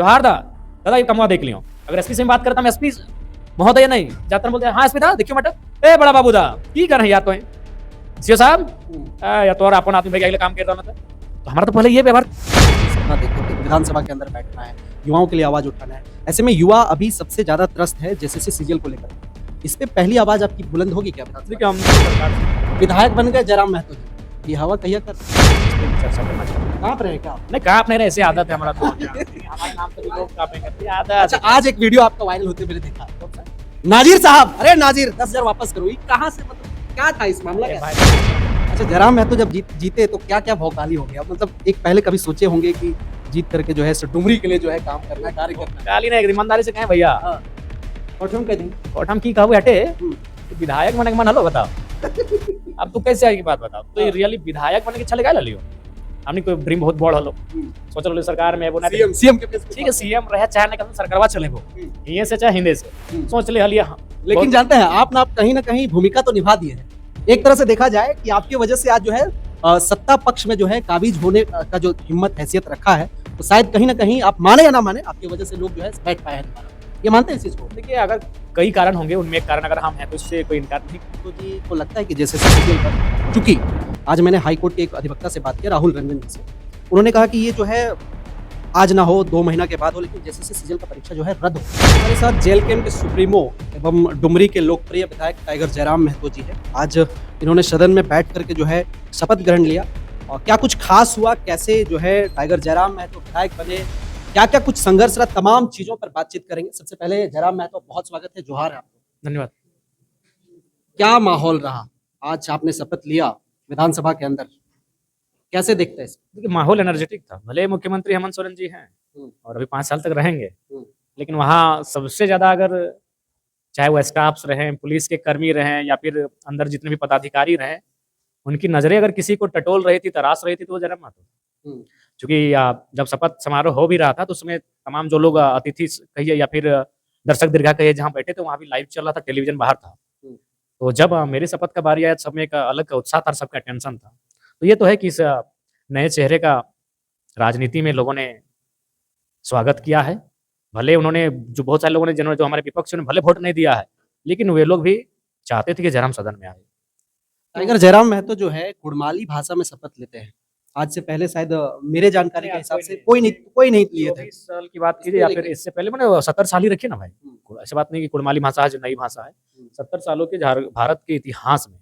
जोहार दा दादा ये कमवा देख लियो अगर एसपी से बात करता मैं एसपी महोदय नहीं जाता बोलते हाँ एसपी दा देखियो मटक ए बड़ा बाबू दा की कर यार तो सीओ साहब या तो और अपन आदमी भाई काम कर रहा तो हमारा तो पहले ये व्यवहार देखो कि विधानसभा के अंदर बैठना है, युवाओं के लिए आवाज उठाना है। ऐसे में युवा अभी सबसे ज्यादा त्रस्त है जैसे सीजीएल को लेकर। इस पे पहली आवाज आपकी बुलंद होगी क्या? देखिए हम सरकार विधायक बन गए जयराम महतो जी, ये हवा कहिया कर चर्चा करना चाहिए कांप रहे हैं क्या? नहीं कांप नहीं रहे ऐसे आदत है हमारा तो हमारे नाम से भी लोग कांपेंगे करते हैं आदत अच्छा, आज एक वीडियो आपका वायरल होते मैंने देखा। नाजिर साहब, अरे नाजिर 10,000 वापस करो, ये कहाँ से, मतलब क्या था इस मामला क्या? अच्छा, जयराम महतो जब जीते तो क्या क्या भौकाली हो गया? मतलब एक पहले कभी सोचे होंगे कि जीत करके जो है डुमरी के लिए जो है काम करना है, कार्य करना है। गाली नहीं ईमानदारी से कहें भैया कोठम कह दी कोठम की कहू हटे विधायक बने के मन हलो बताओ अब तू कैसे आएगी बात बताओ तो रियली विधायक बने के चले गए लियो हमने कोई ड्रीम बहुत बड़ हलो सोच लो सरकार में वो सीएम के पेश ठीक है सीएम रहे चाहे ना कहीं सरकारवा चले वो ये से चाहे हिंदी से सोच ले हलिया लेकिन जानते हैं आप ना, कहीं ना कहीं भूमिका तो निभा दिए हैं। एक तरह से देखा जाए कि आपकी वजह से आज जो है सत्ता पक्ष में जो है काबिज होने का जो हिम्मत हैसियत रखा है, तो शायद कहीं ना कहीं आप माने या ना माने आपकी वजह से लोग जो है बैठ पाए हैं दोबारा। ये मानते हैं इस चीज को? देखिए अगर कई कारण होंगे उनमें एक कारण अगर हम हैं तो इससे कोई इनकार नहीं तो जी को लगता है कि जैसे सीजीएल पर, चूंकि आज मैंने हाई कोर्ट के एक अधिवक्ता से बात किया, राहुल रंजन जी से, उन्होंने कहा कि ये जो है आज ना हो 2 महीना के बाद हो, लेकिन जैसे सीजीएल का परीक्षा जो है रद्द हो। हमारे साथ जेल कैंप के सुप्रीमो एवं डुमरी के लोकप्रिय विधायक टाइगर जयराम महतो जी है। आज इन्होंने सदन में बैठ करके जो है शपथ ग्रहण लिया, और क्या कुछ खास हुआ, कैसे जो है टाइगर जयराम महतो विधायक बने, क्या क्या कुछ संघर्ष रहा, तमाम चीजों पर बातचीत करेंगे। सबसे पहले जयराम महतो, बहुत स्वागत है, जोहार है आपको। धन्यवाद। क्या माहौल रहा आज आपने शपथ लिया विधानसभा के अंदर, कैसे देखते हैं इसको? देखिए माहौल एनर्जेटिक था, भले मुख्यमंत्री हेमंत सोरेन जी हैं और अभी 5 साल तक रहेंगे, लेकिन वहाँ सबसे ज्यादा अगर चाहे वो स्टाफ्स रहें, पुलिस के कर्मी रहें या फिर अंदर जितने भी पदाधिकारी रहें, उनकी नजरें अगर किसी को टटोल रही थी, तराश रही थी, तो वो जयराम महतो। क्योंकि जब शपथ समारोह हो भी रहा था तो उसमें तमाम जो लोग अतिथि कहिए या फिर दर्शक दीर्घा कहिए जहाँ बैठे थे वहाँ भी लाइव चल रहा था, टेलीविजन बाहर था। तो जब मेरी शपथ का बारी आया सब में एक अलग उत्साह था, सबका टेंशन था। तो ये तो है कि इस नए चेहरे का राजनीति में लोगों ने स्वागत किया है। भले उन्होंने जो बहुत सारे लोगों ने जिन्होंने जो हमारे विपक्ष ने भले वोट नहीं दिया है, लेकिन वे लोग भी चाहते थे कि जयराम सदन में आए। टाइगर जयराम महतो जो है कुड़माली भाषा में शपथ लेते हैं। आज से पहले शायद मेरे जानकारी के हिसाब से कोई नहीं लिए थे। 24 साल की बात कीजिए या फिर इससे पहले मैंने 70 साल ही रखी ना भाई, ऐसी बात नहीं कि कुड़माली भाषा है जो नई भाषा है। 70 सालों के भारत के इतिहास में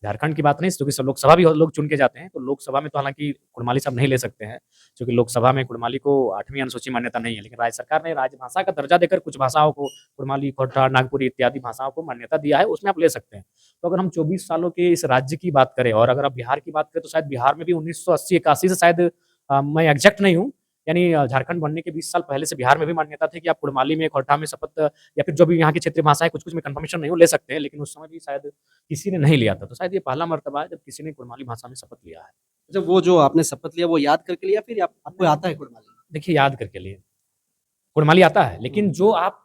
झारखंड की बात नहीं, क्योंकि सब लोकसभा भी लोग चुन के जाते हैं, तो लोकसभा में तो हालांकि कुड़माली सब नहीं ले सकते हैं, क्योंकि लोकसभा में कुड़माली को 8वीं अनुसूची मान्यता नहीं है, लेकिन राज्य सरकार ने राजभाषा का दर्जा देकर कुछ भाषाओं को, कुड़माली, खोरठा, नागपुरी इत्यादि भाषाओं को मान्यता दिया है, उसमें आप ले सकते हैं। तो अगर हम 24 सालों के इस राज्य की बात करें और अगर आप बिहार की बात करें तो शायद बिहार में भी 1980-81 से शायद मैं एग्जैक्ट नहीं हूँ, यानी झारखंड बनने के 20 साल पहले से बिहार में भी मान्यता थी कि आप कुड़माली में, खोरठा में शपथ या फिर जो भी यहाँ की क्षेत्रीय भाषा है कुछ में कंफर्मेशन नहीं हो ले सकते हैं, लेकिन उस समय भी शायद किसी ने नहीं लिया था। तो शायद ये पहला मर्तबा है जब किसी ने कुड़माली भाषा में शपथ लिया है। जब वो जो आपने शपथ लिया वो याद करके लिया फिर आपको आता है कुड़माली? देखिए याद करके लिए कुड़माली आता है, लेकिन जो आप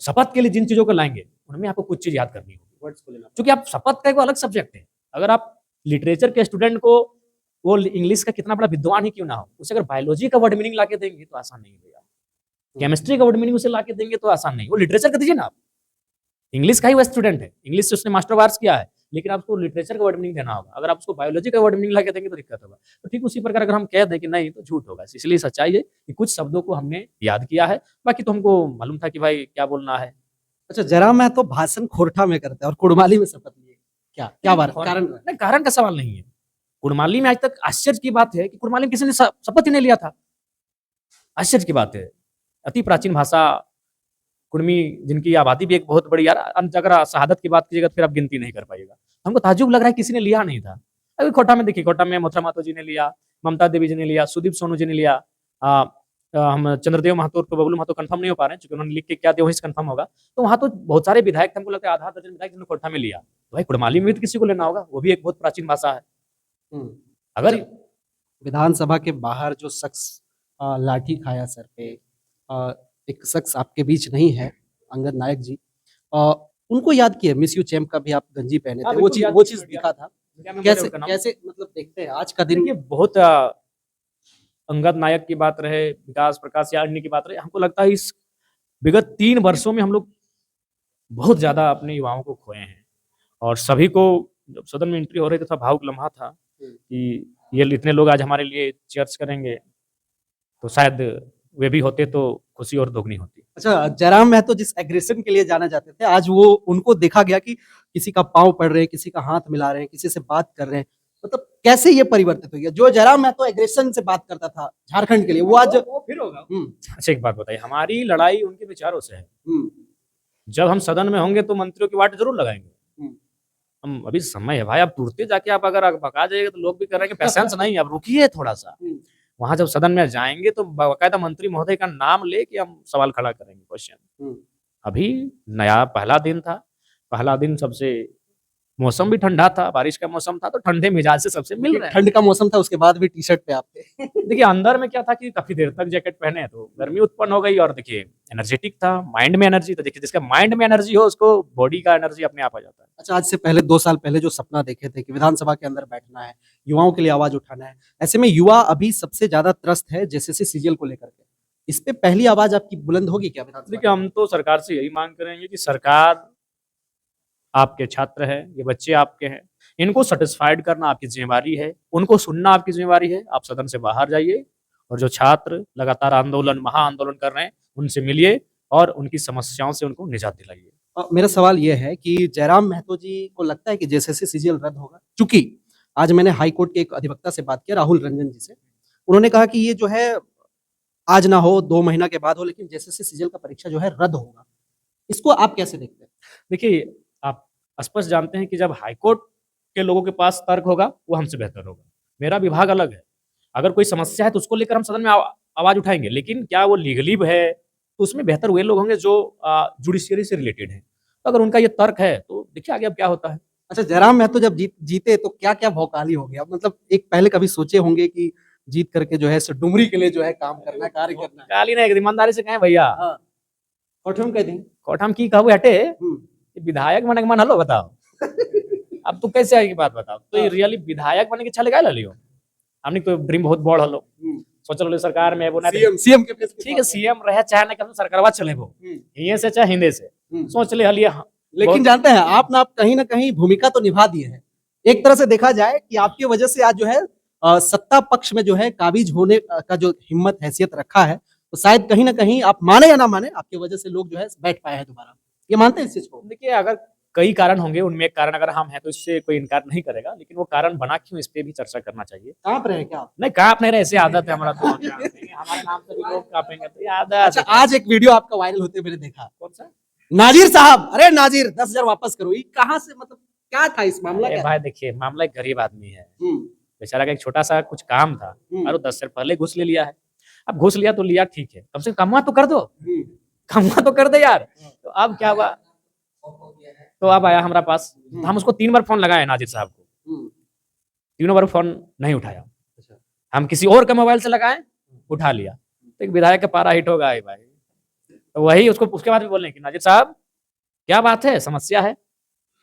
शपथ के लिए जिन चीजों को लाएंगे उनमें आपको कुछ चीज याद करनी होगी, वर्ड्स को लेना, क्योंकि आप शपथ का एक अलग सब्जेक्ट है। अगर आप लिटरेचर के स्टूडेंट को वो इंग्लिश का कितना बड़ा विद्वान ही क्यों ना हो, उसे अगर बायोलॉजी का वर्ड मीनिंग लाके देंगे तो आसान नहीं भैया, केमिस्ट्री का वर्ड मीनिंग उसे लाके देंगे तो आसान नहीं। वो लिटरेचर का दीजिए ना, आप इंग्लिश का ही वो स्टूडेंट है, इंग्लिश से उसने मास्टर आर्ट्स किया है, लेकिन आपको लिटरेचर का वर्ड मीनिंग देना होगा। अगर आप उसको बायोलॉजी का वर्ड मीनिंग लाके देंगे तो दिक्कत होगा। तो ठीक उसी प्रकार अगर हम कह दें कि नहीं तो झूठ होगा। इसलिए सच्चाई है कि कुछ शब्दों को हमने याद किया है, बाकी तो हमको मालूम था कि भाई क्या बोलना है। अच्छा, जयराम महतो भाषण खोरठा में करते हैं और कुड़माली में शपथ लिए, क्या बात कारण? नहीं, कारण का सवाल नहीं है। कुड़माली में आज तक आश्चर्य की बात है कि कुड़माली में किसी ने शपथ ही नहीं लिया था। आश्चर्य की बात है, अति प्राचीन भाषा कुड़मी, जिनकी आबादी भी एक बहुत बड़ी, यार अगर शहादत की बात कीजिएगा फिर आप गिनती नहीं कर पाइएगा। हमको ताज्जुब लग रहा है किसी ने लिया नहीं था। अभी खोटा में देखिए, खोटा में मोथरा महतो जी ने लिया, ममता देवी जी ने लिया, सुदीप सोनू जी ने लिया, हम चंद्रदेव महतो तो बबलू महतो कंफर्म नहीं हो पा रहे हैं, क्योंकि उन्होंने लिख के क्या दिया वही कंफर्म होगा। तो वहाँ तो बहुत सारे विधायक थे, हमको लगता है आधा दर्जन विधायक जिन्होंने खोटा में लिया। तो भाई कुड़माली में भी तो किसी को लेना होगा, वो भी एक बहुत प्राचीन भाषा है। अगर विधानसभा के बाहर जो शख्स लाठी खाया सर पे, एक शख्स आपके बीच नहीं है, अंगद नायक जी, उनको याद किया। मिस यू चैम्प का भी आप गंजी पहने थे, वो चीज दिखा था। कैसे मतलब देखते हैं आज का दिन? ये बहुत अंगद नायक की बात रहे, विकास प्रकाश या अन्य की बात रहे, हमको लगता है इस विगत 3 वर्षों में हम लोग बहुत ज़्यादा अपने युवाओं को खोए हैं। और सभी को जब सदन में एंट्री हो रही थी, तो भावुक लम्हा था कि ये इतने लोग आज हमारे लिए चीयर्स करेंगे, तो शायद वे भी होते तो खुशी और दोगुनी होती। अच्छा, जयराम महतो जिस एग्रेशन के लिए जाना जाते थे, आज वो उनको देखा गया कि किसी का पाँव पड़ रहे हैं, किसी का हाथ मिला रहे हैं, किसी से बात कर रहे हैं। मतलब कैसे ये परिवर्तित हो गया? जो जयराम महतो एग्रेशन से बात करता था झारखंड के लिए, वो आज वो फिर होगा। अच्छा, एक बात बताइए, हमारी लड़ाई उनके विचारों से है। जब हम सदन में होंगे तो मंत्रियों की वाट जरूर लगाएंगे। हम अभी समय है भाई, आप तुरते जाके आप अगर भगा जाएंगे तो लोग भी करेंगे पेशेंस नहीं, अब रुकिए थोड़ा सा। वहां जब सदन में जाएंगे तो बाकायदा मंत्री महोदय का नाम लेके हम सवाल खड़ा करेंगे, क्वेश्चन। अभी नया पहला दिन था, पहला दिन सबसे मौसम भी ठंडा था, बारिश का मौसम था, तो ठंडे मिजाज से सबसे मिल रहे हैं। ठंड का मौसम था, उसके बाद भी टी शर्ट पे आप थे। देखिए अंदर में क्या था कि काफी देर तक जैकेट पहने तो गर्मी उत्पन्न हो गई, और देखिए एनर्जेटिक था, माइंड में एनर्जी। तो देखिए जिसका माइंड में एनर्जी हो उसको बॉडी का एनर्जी अपने आप आ जाता है। अच्छा, आज से पहले 2 साल पहले जो सपना देखे थे कि विधानसभा के अंदर बैठना है, युवाओं के लिए आवाज उठाना है, ऐसे में युवा अभी सबसे ज्यादा त्रस्त है जेसीसी सीजीएल को लेकर के। इस पे पहली आवाज आपकी बुलंद होगी क्या विधानसभा? देखिए हम तो सरकार से यही मांग करेंगे कि सरकार, आपके छात्र है, ये बच्चे आपके हैं, इनको सेटिस्फाइड करना आपकी जिम्मेवारी है, उनको सुनना आपकी जिम्मेवारी है। आप सदन से बाहर जाइए और जो छात्र लगातार आंदोलन, महाआंदोलन कर रहे हैं, उनसे मिलिए और उनकी समस्याओं से उनको निजात दिलाइए। मेरा सवाल ये है कि जयराम महतो जी को लगता है कि जेसीसी सीजीएल रद्द होगा? चूंकि आज मैंने हाई कोर्ट के एक अधिवक्ता से बात किया, राहुल रंजन जी से। उन्होंने कहा कि ये जो है आज ना हो, 2 महीना के बाद हो, लेकिन जेसीसी सीजीएल का परीक्षा जो है रद्द होगा। इसको आप कैसे देखते हैं? देखिए आप स्पष्ट जानते हैं कि जब हाईकोर्ट के लोगों के पास तर्क होगा, वो हमसे बेहतर होगा। मेरा विभाग अलग है, अगर कोई समस्या है तो उसको लेकर हम सदन में आवाज उठाएंगे, लेकिन क्या वो लीगली है तो उसमें बेहतर वे लोग होंगे जो जुडिशियरी से रिलेटेड है। तो अगर उनका ये तर्क है तो देखिए आगे अब क्या होता है। अच्छा, जयराम महतो जब जीते तो क्या क्या भौकाली हो गया? मतलब एक पहले कभी सोचे होंगे कि जीत करके जो है डुमरी के लिए जो है काम करना है, कार्य करना है? काली नहीं, ईमानदारी से कहें भैया। कोठम कह दी, कोठम की कहू हटे, विधायक बने के मन हलो बताओ। अब तू कैसे आएगी बात बताओ, तो ये रियली विधायक बने के चले गए लियो। हमने तो ड्रीम बहुत बड़ हलो, सोच लो सरकार में वो ना सीएम के फेस पे ठीक है, सीएम रहे चाहे ना कभी सरकारवा चले वो ये से चाहे हिंदे से सोच ले हलिए। लेकिन जानते हैं आप कहीं ना कहीं भूमिका तो निभा दिए हैं। एक तरह से देखा जाए कि आपकी वजह से आज जो है सत्ता पक्ष में जो है काबिज होने का जो हिम्मत हैसियत रखा है, तो शायद कहीं ना कहीं आप माने या ना माने, आपकी वजह से लोग जो है बैठ पाए हैं दोबारा। ये मानते हैं इस चीज को? देखिए अगर कई कारण होंगे, उनमें एक कारण अगर हम हैं तो इससे कोई इनकार नहीं करेगा, लेकिन वो कारण बना क्यों, इस पे भी चर्चा करना चाहिए। कांप रहे हैं क्या? नहीं कांप नहीं रहे, ऐसे आदत है हमारा तो हमारे नाम से भी लोग कांपेंगे तो ये आदत। अच्छा, आज एक वीडियो आपका वायरल होते मैंने देखा। कौन सा? नाजिर साहब, अरे नाजिर 10,000 वापस करो, ये कहाँ से, मतलब क्या था इस मामला? क्या भाई देखिए मामला एक गरीब आदमी है, बेचारा का एक छोटा सा कुछ काम था और 10 साल पहले घुस ले लिया है। अब घुस लिया तो लिया, ठीक है, कम से कम कमा तो कर दो, कमा तो कर दे यार। तो अब क्या हुआ, तो अब आया हमारा पास, हम उसको 3 बार फोन लगाए नाजिर साहब को, तीनों बार फोन नहीं उठाया। हम किसी और के मोबाइल से लगाए, उठा लिया, तो एक विधायक का पारा हिट होगा भाई। तो वही उसको उसके बाद भी बोलने की, नाजिर साहब क्या बात है, समस्या है?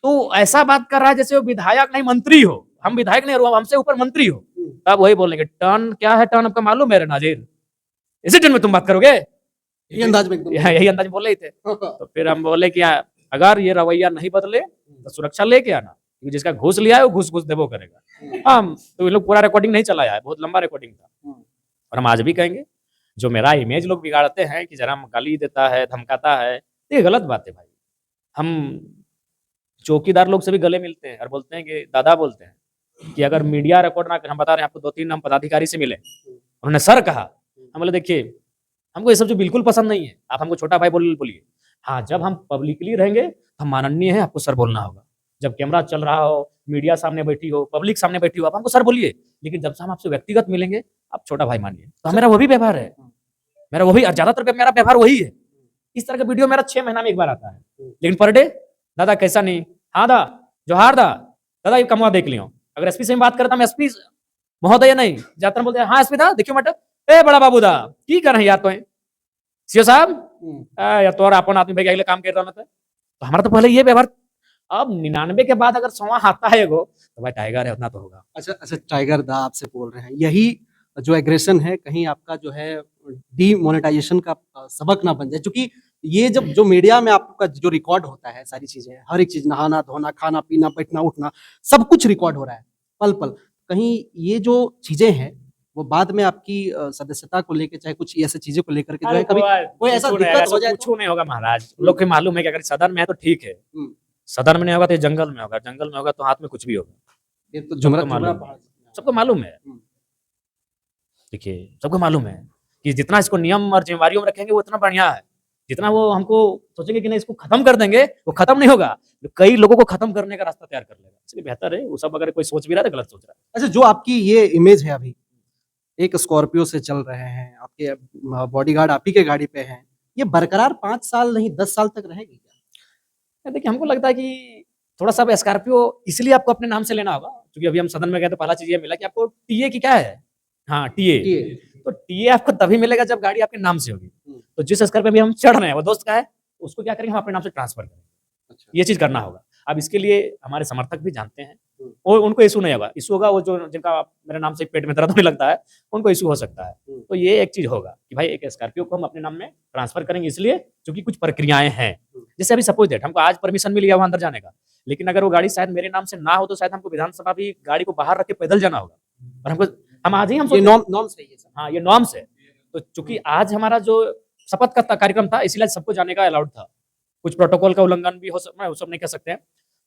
तो ऐसा बात कर रहा है जैसे वो विधायक नहीं मंत्री हो, हम विधायक नहीं, हमसे ऊपर मंत्री हो। तब वही बोलेंगे टर्न क्या है, टर्न आपका मालूम है नाजिर, इसी टर्न में तुम बात करोगे, यही अंदाज में बोले ही थे। तो फिर हम बोले कि अगर ये रवैया नहीं बदले तो सुरक्षा लेके आना, क्योंकि जिसका घूस लिया है वो घूस देवो करेगा। हम तो ये लोग पूरा रिकॉर्डिंग नहीं चलाया है, बहुत लंबा रिकॉर्डिंग था। और हम आज भी कहेंगे, जो मेरा इमेज लोग बिगाड़ते हैं कि जरा गाली देता है, धमकाता है, ये गलत बात है भाई। हम चौकीदार लोग से भी गले मिलते हैं और बोलते हैं कि दादा बोलते हैं कि अगर मीडिया रिकॉर्ड ना कर, हम बता रहे हैं आपको, 2-3 हम पदाधिकारी से मिले, उन्होंने सर कहा, हम बोले देखिए हमको ये सब जो बिल्कुल पसंद नहीं है, आप हमको छोटा भाई बोलिए। हाँ, जब हम पब्लिकली रहेंगे हम माननीय हैं, आपको सर बोलना होगा। जब कैमरा चल रहा हो, मीडिया सामने बैठी हो, पब्लिक सामने बैठी हो, आप हमको सर बोलिए, लेकिन जब से हम आपसे व्यक्तिगत मिलेंगे आप छोटा भाई मानिए। तो मेरा वो भी व्यवहार है, मेरा वो भी, ज्यादातर मेरा व्यवहार वही है। इस तरह का वीडियो मेरा 6 महीना में एक बार आता है, लेकिन पर डे दादा कैसा नहीं, हाँ दा जोहार दादा ये कमवा देख लियो। अगर एसपी से बात करता, मैं एसपी महोदय नहीं जाता, बोलते हाँ एसपी दा देखियो मैटर, ए बड़ा बाबू दा की कर यार, तो सीओ साहब या तो अपन आदमी भाई काम कर रहा, तो हमारा तो पहले ये व्यवहार। अब 99 के बाद अगर 100 आता है एगो, तो भाई टाइगर है, उतना तो होगा। अच्छा, टाइगर दा आपसे बोल रहे हैं, यही जो एग्रेशन है कहीं आपका जो है डीमोनेटाइजेशन का सबक ना बन जाए, क्योंकि ये जब जो मीडिया में आपका जो रिकॉर्ड होता है सारी चीजें, हर एक चीज, नहाना धोना, खाना पीना, बैठना उठना, सब कुछ रिकॉर्ड हो रहा है पल पल, कहीं ये जो चीजें हैं वो बाद में आपकी सदस्यता को लेकर, चाहे कुछ ऐसे चीजों को लेकर के जो है कभी कोई ऐसा दिक्कत हो जाए तो? कुछ नहीं होगा महाराज, लोग को मालूम है कि अगर सदन में है तो ठीक है, सदन में नहीं होगा तो ये जंगल में होगा, जंगल में होगा तो हाथ में कुछ भी होगा, ये तो सबको मालूम है। देखिए सबको मालूम है कि जितना इसको नियम और जिम्मेवारियों में रखेंगे वो इतना बढ़िया है, जितना वो हमको सोचेंगे कि नहीं इसको खत्म कर देंगे, वो खत्म नहीं होगा, तो कई लोगों को खत्म करने का रास्ता तैयार कर लेगा। इसलिए बेहतर है वो सब, अगर कोई सोच भी रहा है तो गलत सोच रहा है। अच्छा, जो आपकी ये इमेज है, अभी एक स्कॉर्पियो से चल रहे हैं, आपके बॉडीगार्ड आप ही के गाड़ी पे हैं, ये बरकरार 5 साल नहीं 10 साल तक रहेगी क्या? देखिए हमको लगता है कि थोड़ा सा स्कॉर्पियो इसलिए आपको अपने नाम से लेना होगा, क्योंकि अभी हम सदन में गए तो पहला चीज ये मिला कि आपको टीए की क्या है, हाँ टीए, तो टीए आपको तभी मिलेगा जब गाड़ी आपके नाम से होगी। तो जिस स्कॉर्पियो में हम चढ़ रहे हैं वो दोस्त का है, उसको क्या करेंगे, हम अपने नाम से ट्रांसफर करेंगे। अच्छा। ये चीज करना होगा। अब इसके लिए हमारे समर्थक भी जानते हैं, और उनको इशू नहीं होगा। इशू होगा वो जो जिनका मेरे नाम से पेट में दर्द होने लगता है, उनको इशू हो सकता है। तो ये एक चीज होगा कि भाई एक स्कॉर्पियो को हम अपने नाम में ट्रांसफर करेंगे, इसलिए क्योंकि कुछ प्रक्रियाएं हैं। जैसे अभी सपोज दैट हमको आज परमिशन मिल गया वहां अंदर जाने का, लेकिन अगर वो गाड़ी शायद मेरे नाम से ना हो तो शायद हमको विधानसभा भी गाड़ी को बाहर रख के पैदल जाना होगा, और हमको हम आज ही हम नॉर्म सही है। हाँ ये नॉर्म्स है। तो चूंकि आज हमारा जो शपथ का कार्यक्रम था, इसीलिए सबको जाने का अलाउड था। कुछ प्रोटोकॉल का उल्लंघन भी हो सकता है, वो सब नहीं कह सकते हैं।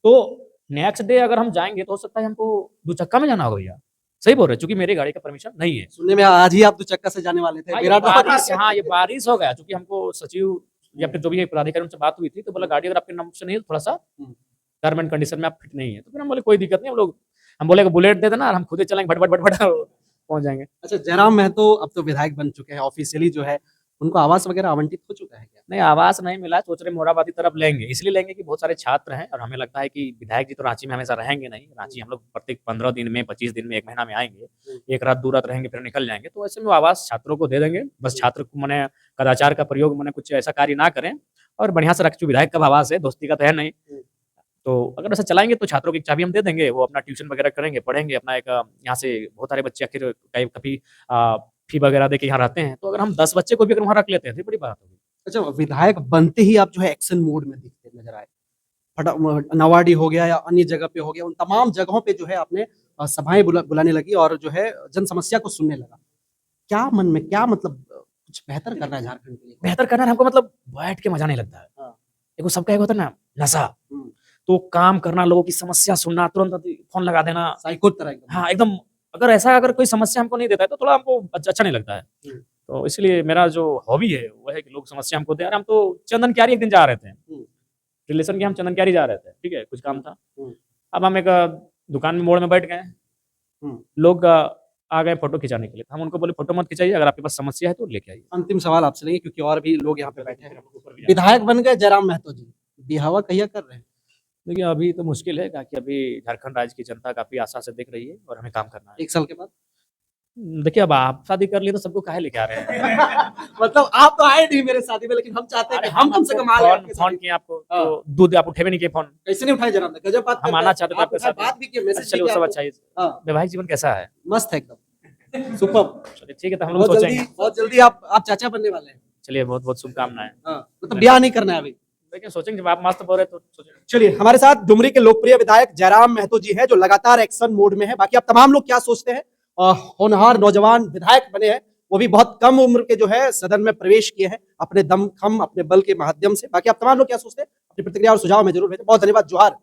तो नेक्स्ट डे अगर हम जाएंगे तो हो सकता है हमको 2 चक्का में जाना होगा भैया। सही बोल रहे हैं, क्योंकि मेरी गाड़ी का परमिशन नहीं है। सुनने में आज ही आप 2 चक्का से जाने वाले थे। हाँ, ये बारिश हो गया, क्योंकि हमको सचिव या फिर जो भी पदाधिकारी उनसे बात हुई थी, तो बोला गाड़ी अगर आपके नाम से नहीं है, थोड़ा सा टर्म एंड कंडीशन में आप फिट नहीं है। तो फिर हम बोले कोई दिक्कत नहीं, हम बोले बुलेट दे देना और हम खुद ही चलेंगे, भट भट भट भट पहुंच जाएंगे। अच्छा, जयराम महतो अब तो विधायक बन चुके हैं ऑफिशियली, जो है उनको आवास वगैरह आवंटित हो चुका है क्या? नहीं, आवास नहीं मिला, सोच रहे मोराबादी तरफ लेंगे। इसलिए लेंगे कि बहुत सारे छात्र हैं, और हमें लगता है कि विधायक जी तो रांची में हमेशा रहेंगे नहीं। रांची हम लोग प्रत्येक 15 दिन में, 25 दिन में, 1 महीना में आएंगे, 1 रात 2 रात रहेंगे, फिर निकल जाएंगे। तो ऐसे में आवास छात्रों को दे देंगे। बस छात्र को मने कदाचार का प्रयोग, मने कुछ ऐसा कार्य ना करें, और बढ़िया से रख। विधायक का आवास है, दोस्ती का तो है नहीं, तो अगर ऐसा चलाएंगे तो छात्रों की चाबी हम दे देंगे, वो अपना ट्यूशन वगैरह करेंगे, पढ़ेंगे अपना। एक यहाँ से बहुत सारे बच्चे आखिर कभी फी वगैरह दे के यहाँ रहते हैं, तो अगर हम 10 बच्चे को भी अगर वहाँ रख लेते हैं तो बड़ी बात होगी। अच्छा, विधायक बनते ही आप जो है एक्शन मोड में दिखते नजर आए। नवाडी हो गया या अन्य जगह पे हो गया, उन तमाम जगहों पे जो है आपने सभाएं बुलाने लगी और जो है जन समस्या को सुनने लगा। क्या मन में, क्या मतलब कुछ बेहतर करना है झारखंड के लिए? बेहतर करना है हमको, मतलब बैठ के मजा नहीं लगता है। देखो सबका एक होता है ना नशा, तो काम करना, लोगों की समस्या सुनना, तुरंत फोन लगा देना, साइको तरह। हाँ एकदम। अगर कोई समस्या हमको नहीं देता है तो थोड़ा हमको अच्छा नहीं लगता है। तो इसलिए मेरा जो हॉबी है वो है कि लोग समस्या हमको दे। हम तो चंदन क्यारी एक दिन जा रहे थे, रिलेशन के हम चंदन क्यारी जा रहे थे, ठीक है, कुछ काम था। अब हम एक दुकान में मोड़ में बैठ गए, लोग आ गए फोटो खिंचाने के लिए। हम उनको बोले फोटो मत खिंचाइए, अगर आपके पास समस्या है तो लेके आइए। अंतिम सवाल आपसे लेंगे, क्योंकि और भी लोग यहाँ पे बैठे हैं। विधायक बन गए जयराम महतो जी, बिहावा कहिया कर रहे हैं? देखिए अभी तो मुश्किल है, क्योंकि अभी झारखंड राज्य की जनता काफी आशा से देख रही है, और हमें काम करना है। 1 साल के बाद देखिए अब आप शादी कर लिए तो सबको काहे लेके आ रहे हैं? मतलब आप तो आए नहीं मेरे शादी में, लेकिन हम चाहते हैं कि हम कम से कम आ जाए। फोन किया आपको, तो दूध आप उठे भी नहीं किए फोन। कैसे नहीं उठाए जनाब, गजब बात। हम आना चाहते थे आपके साथ, बात भी किए, मैसेज चलिए वो सब अच्छा है। वैवाहिक जीवन कैसा है? मस्त है एकदम, सुपर। चलिए ठीक है, तो हम लोग सोचेंगे बहुत जल्दी आप चाचा बनने वाले हैं। चलिए बहुत बहुत शुभकामनाएं। मतलब ब्याह नहीं करना है अभी, लेकिन सोचेंगे जब आप मस्त बोल रहे तो सोचेंगे। चलिए, हमारे साथ डुमरी के लोकप्रिय विधायक जयराम महतो जी हैं, जो लगातार एक्शन मोड में है। बाकी आप तमाम लोग क्या सोचते हैं? होनहार नौजवान विधायक बने हैं, वो भी बहुत कम उम्र के जो है सदन में प्रवेश किए हैं अपने दमखम, अपने बल के माध्यम से। बाकी आप तमाम लोग क्या सोचते हैं? अपनी प्रतिक्रिया और सुझाव में जरूर भेजें। बहुत धन्यवाद, जोहार।